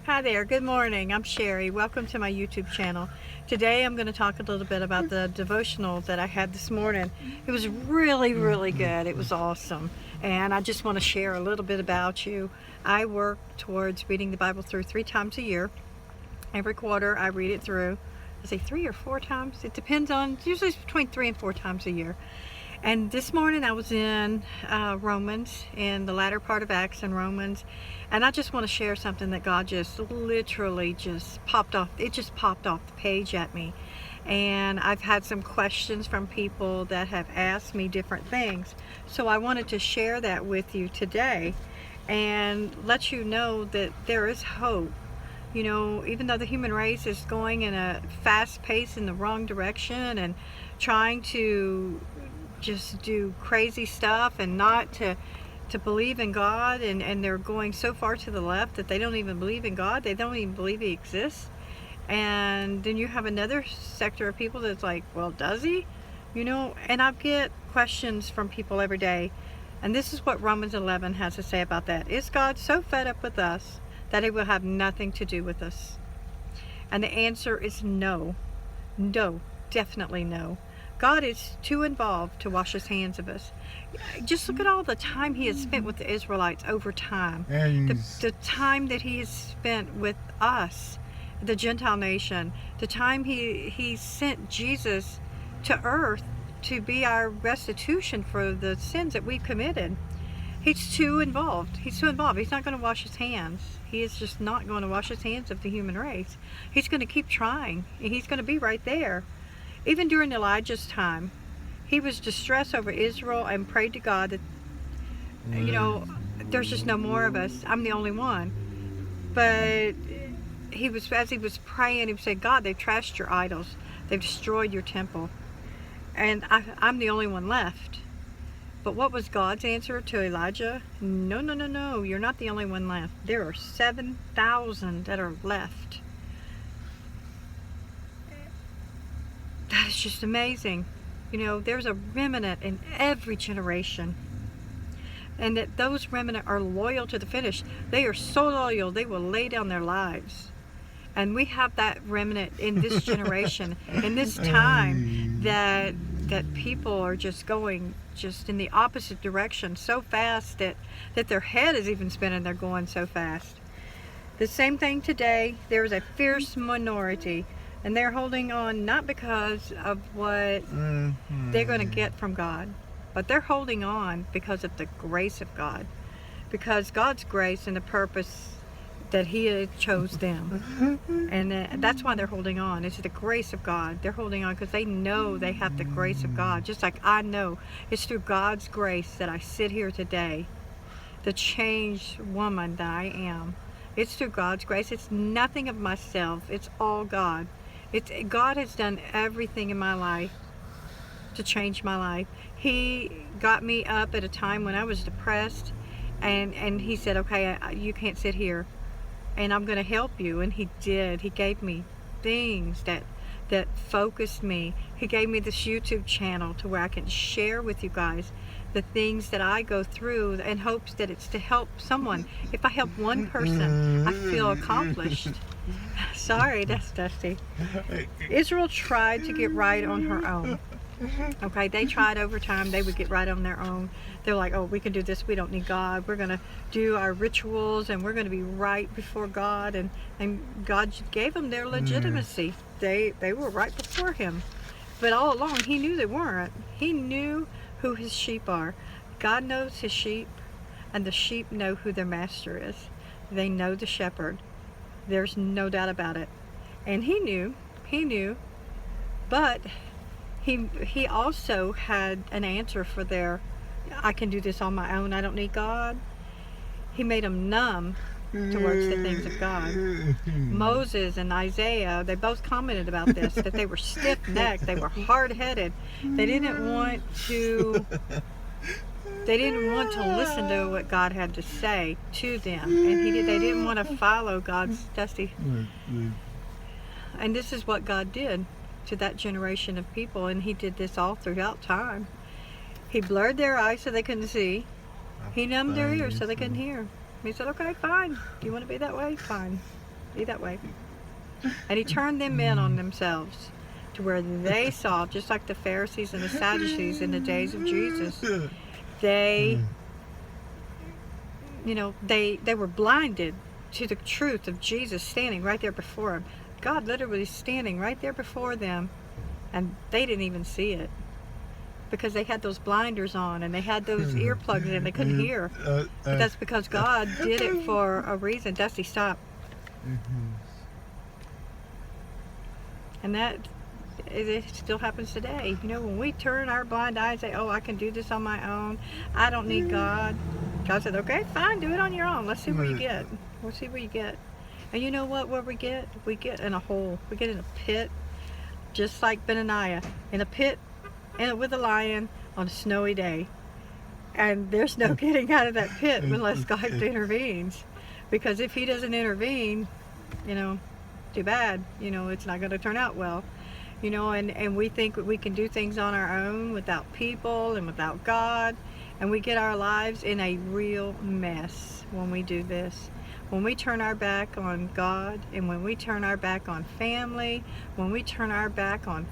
Hi there, good morning. I'm Sherry. Welcome to my YouTube channel. Today I'm going to talk a little bit about the devotional that I had this morning. It was really good. It was awesome. And I just want to share a little bit about you. I work towards reading the Bible through 3 times a year. Every quarter I read it through. I say 3 or 4 times. It depends on, usually it's between 3 and 4 times a year. And this morning I was in Romans, in the latter part of Acts and Romans, and I just want to share something that God just literally just popped off. It just popped off the page at me. And I've had some questions from people that have asked me different things. So I wanted to share that with you today and let you know that there is hope. You know, even though the human race is going in a fast pace in the wrong direction and trying to just do crazy stuff and not to believe in God, and they're going so far to the left that they don't even believe in God. They don't even believe He exists. And then you have another sector of people that's like, well, does He? You know, and I get questions from people every day, and this is what Romans 11 has to say about that. Is God so fed up with us that He will have nothing to do with us? And the answer is no. No, definitely no. God is too involved to wash His hands of us. Just look at all the time He has spent with the Israelites over time. The time that He has spent with us, the Gentile nation. The time He sent Jesus to earth to be our restitution for the sins that we've committed. He's too involved. He's too involved. He's not going to wash His hands. He is just not going to wash His hands of the human race. He's going to keep trying. He's going to be right there. Even during Elijah's time, he was distressed over Israel and prayed to God that, you know, there's just no more of us. I'm the only one. But he was, as he was praying, he said, God, they've trashed your idols. They've destroyed your temple. And I'm the only one left. But what was God's answer to Elijah? No, you're not the only one left. There are 7,000 that are left. That is just amazing. You know, there's a remnant in every generation. And that those remnant are loyal to the finish. They are so loyal, they will lay down their lives. And we have that remnant in this generation, in this time, that people are just going just in the opposite direction so fast that their head is even spinning. They're going so fast. The same thing today. There is a fierce minority, and they're holding on not because of what they're going to get from God, but they're holding on because of the grace of God. Because God's grace and the purpose that He chose them. And that's why they're holding on. It's the grace of God. They're holding on because they know they have the grace of God. Just like I know it's through God's grace that I sit here today, the changed woman that I am. It's through God's grace. It's nothing of myself. It's all God. God has done everything in my life to change my life. He got me up at a time when I was depressed, and He said, okay, you can't sit here, and I'm going to help you. And He did. He gave me things that focused me. He gave me this YouTube channel to where I can share with you guys the things that I go through in hopes that it's to help someone. If I help one person, I feel accomplished. Sorry, that's Dusty. Israel tried to get right on her own. Okay, they tried over time. They would get right on their own. They're like, oh, we can do this. We don't need God. We're going to do our rituals, and we're going to be right before God. And God gave them their legitimacy. They were right before Him. But all along, He knew they weren't. He knew who His sheep are. God knows His sheep, and the sheep know who their master is. They know the shepherd. There's no doubt about it. And He knew, but He also had an answer for their, I can do this on my own, I don't need God. He made them numb towards the things of God. Moses and Isaiah, they both commented about this, that they were stiff-necked, they were hard-headed. They didn't want to listen to what God had to say to them, and they didn't want to follow God's Dusty. And this is what God did to that generation of people, and He did this all throughout time. He blurred their eyes so they couldn't see. He numbed their ears so they couldn't hear. He said, okay, fine. You want to be that way? Fine. Be that way. And he turned them in on themselves to where they saw, just like the Pharisees and the Sadducees in the days of Jesus, they, they were blinded to the truth of Jesus standing right there before them. God literally standing right there before them, and they didn't even see it because they had those blinders on and they had those earplugs in. They couldn't hear. But that's because God did it for a reason. Dusty, stop. And that, it still happens today. When we turn our blind eye and say, oh, I can do this on my own, I don't need God. God said, okay, fine, do it on your own. Let's see where you get. We'll see where you get. And you know what, where we get? We get in a hole. We get in a pit, just like Benaniah, in a pit with a lion on a snowy day. And there's no getting out of that pit unless God intervenes. Because if he doesn't intervene, too bad. It's not going to turn out well. And we think we can do things on our own without people and without God. And we get our lives in a real mess when we do this. When we turn our back on God, and when we turn our back on family, when we turn our back on,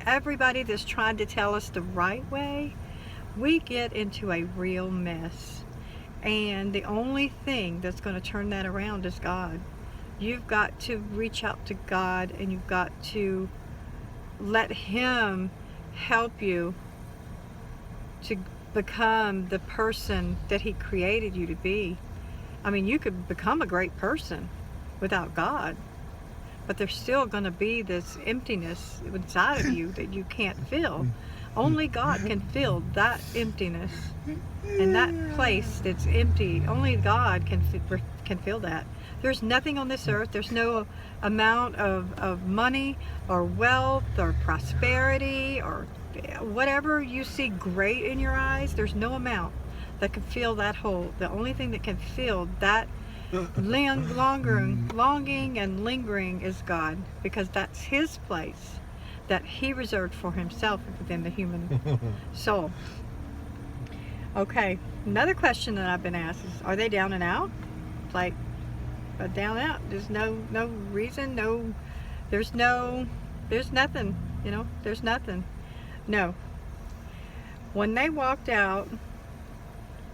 everybody that's trying to tell us the right way, we get into a real mess. And the only thing that's going to turn that around is God. You've got to reach out to God, and you've got to let him help you to become the person that he created you to be. I mean, you could become a great person without God, but there's still going to be this emptiness inside of you that you can't fill. Only God can fill that emptiness, and that place that's empty. Only God can fill that. There's nothing on this earth. There's no amount of money or wealth or prosperity or whatever you see great in your eyes. There's no amount that can fill that hole. The only thing that can fill that longing and lingering is God, because that's his place that he reserved for himself within the human soul. Okay, another question that I've been asked is, are they down and out? Like, down and out. There's no reason, there's nothing, there's nothing. No. When they walked out,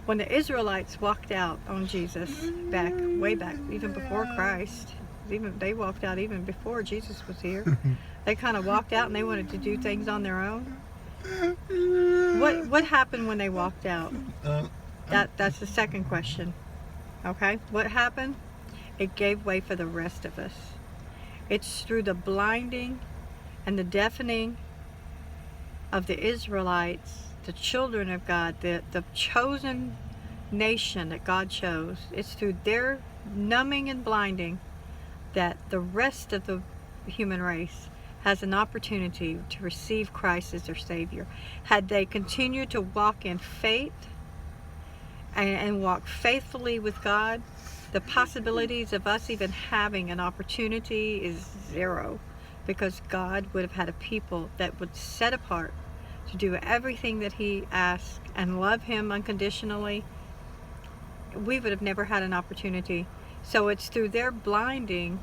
when the Israelites walked out on Jesus way back, even before Christ, they walked out even before Jesus was here. They kind of walked out and they wanted to do things on their own. What happened when they walked out? That's the second question. Okay, what happened? It gave way for the rest of us. It's through the blinding and the deafening of the Israelites, the children of God, the chosen nation that God chose. It's through their numbing and blinding that the rest of the human race has an opportunity to receive Christ as their Savior. Had they continued to walk in faith and walk faithfully with God, the possibilities of us even having an opportunity is zero, because God would have had a people that would set apart to do everything that he asked and love him unconditionally. We would have never had an opportunity. So it's through their blinding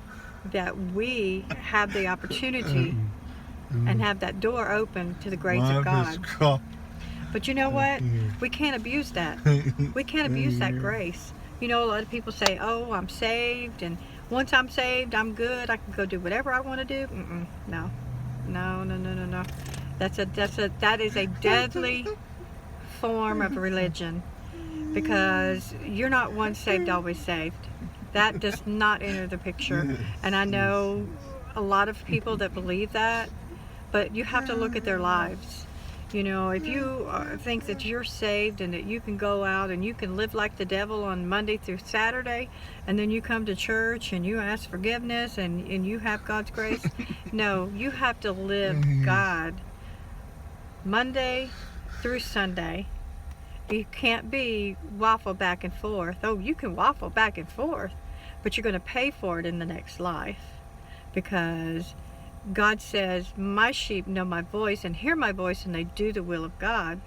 that we have the opportunity and have that door open to the grace of God. But you know what? We can't abuse that. We can't abuse that grace. A lot of people say, oh, I'm saved, and once I'm saved, I'm good. I can go do whatever I want to do. No. That is a deadly form of religion, because you're not once saved, always saved. That does not enter the picture. And I know a lot of people that believe that, but you have to look at their lives. If you think that you're saved and that you can go out and you can live like the devil on Monday through Saturday, and then you come to church and you ask forgiveness and you have God's grace, no, you have to live God Monday through Sunday. You can't be waffle back and forth. Oh, you can waffle back and forth, but you're going to pay for it in the next life, because God says, my sheep know my voice and hear my voice, and they do the will of God.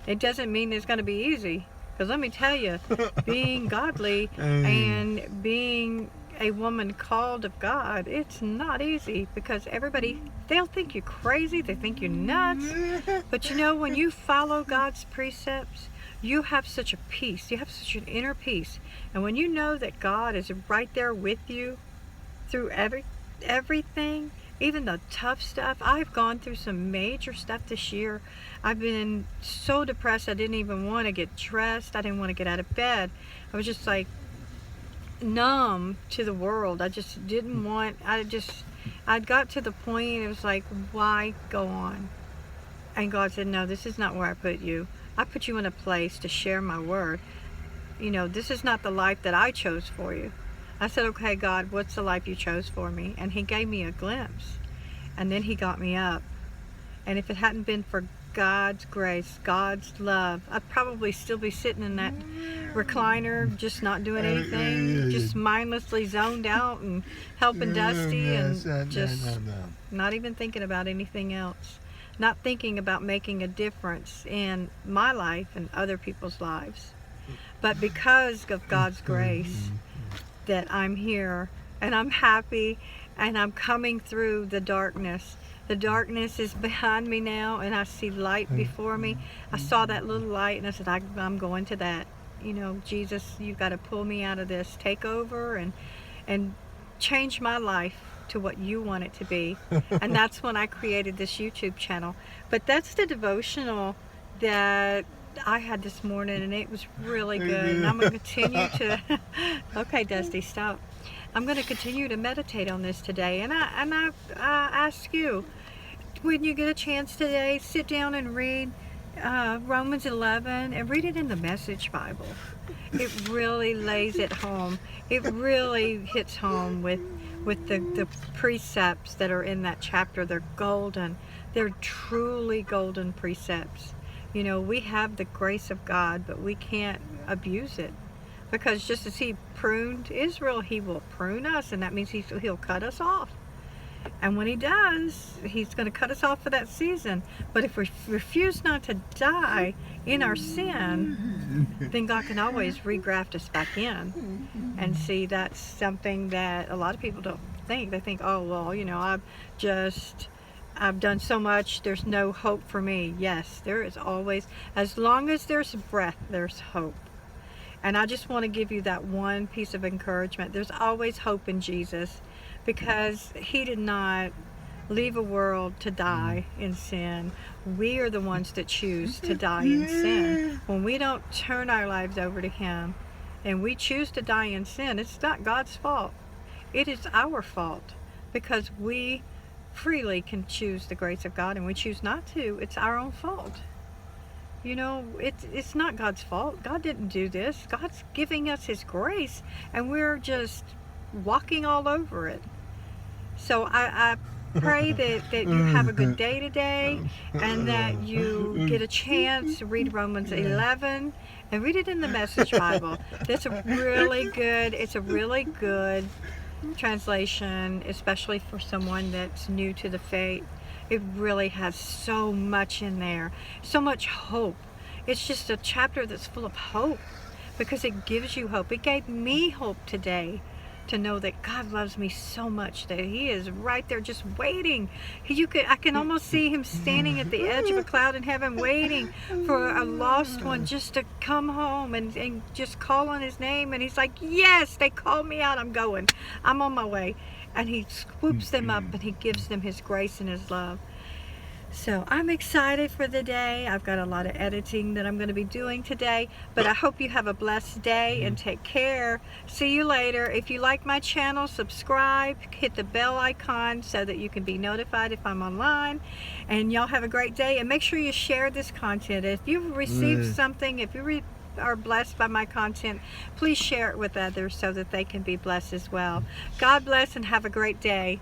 It doesn't mean it's going to be easy, because let me tell you, being godly and being a woman called of God, it's not easy, because everybody, they'll think you're crazy, they think you're nuts. But you know, when you follow God's precepts, you have such a peace, you have such an inner peace. And when you know that God is right there with you through everything, even the tough stuff. I've gone through some major stuff this year. I've been so depressed I didn't even want to get dressed. I didn't want to get out of bed. I was just like numb to the world. I just didn't want, I got to the point, it was like, why go on? And God said, no, this is not where I put you. I put you in a place to share my word. You know, this is not the life that I chose for you. I said, okay, God, what's the life you chose for me? And he gave me a glimpse. And then he got me up. And if it hadn't been for God's grace, God's love, I'd probably still be sitting in that recliner, just not doing anything, just mindlessly zoned out and helping Dusty and just not even thinking about anything else. Not thinking about making a difference in my life and other people's lives. But because of God's grace, that I'm here and I'm happy and I'm coming through the darkness. The darkness is behind me now and I see light before me. I saw that little light and I said, I'm going to that. You know, Jesus, you've got to pull me out of this. Take over and change my life to what you want it to be. And that's when I created this YouTube channel. But that's the devotional that I had this morning, and it was really good. And I'm going to continue to okay, Dusty, stop. I'm going to continue to meditate on this today. And I ask you, when you get a chance today, sit down and read Romans 11 and read it in the Message Bible. It really lays it home. It really hits home with the precepts that are in that chapter. They're golden. They're truly golden precepts. You know, we have the grace of God, but we can't abuse it. Because just as he pruned Israel, he will prune us, and that means he'll cut us off. And when he does, he's going to cut us off for that season. But if we refuse not to die in our sin, then God can always regraft us back in. And see, that's something that a lot of people don't think. They think, oh, well, you know, I've done so much, there's no hope for me. Yes, there is always, as long as there's breath, there's hope. And I just want to give you that one piece of encouragement. There's always hope in Jesus, because he did not leave a world to die in sin. We are the ones that choose to die in sin. When we don't turn our lives over to him and we choose to die in sin, it's not God's fault. It is our fault, because we freely can choose the grace of God, and we choose not to. It's our own fault. You know, it's not God's fault. God didn't do this. God's giving us his grace, and we're just walking all over it. So I pray that you have a good day today, and that you get a chance to read Romans 11 and read it in the Message Bible. It's a really good translation, especially for someone that's new to the faith. It really has so much in there, so much hope. It's just a chapter that's full of hope, because it gives you hope. It gave me hope today to know that God loves me so much, that he is right there just waiting. I can almost see him standing at the edge of a cloud in heaven, waiting for a lost one just to come home and just call on his name. And he's like, yes, they called me out, I'm going, I'm on my way. And he swoops them up and he gives them his grace and his love. So I'm excited for the day. I've got a lot of editing that I'm going to be doing today, but I hope you have a blessed day and take care. See you later. If you like my channel, subscribe, hit the bell icon so that you can be notified if I'm online. And y'all have a great day, and make sure you share this content. If you've received something, if you are blessed by my content, please share it with others so that they can be blessed as well. God bless and have a great day.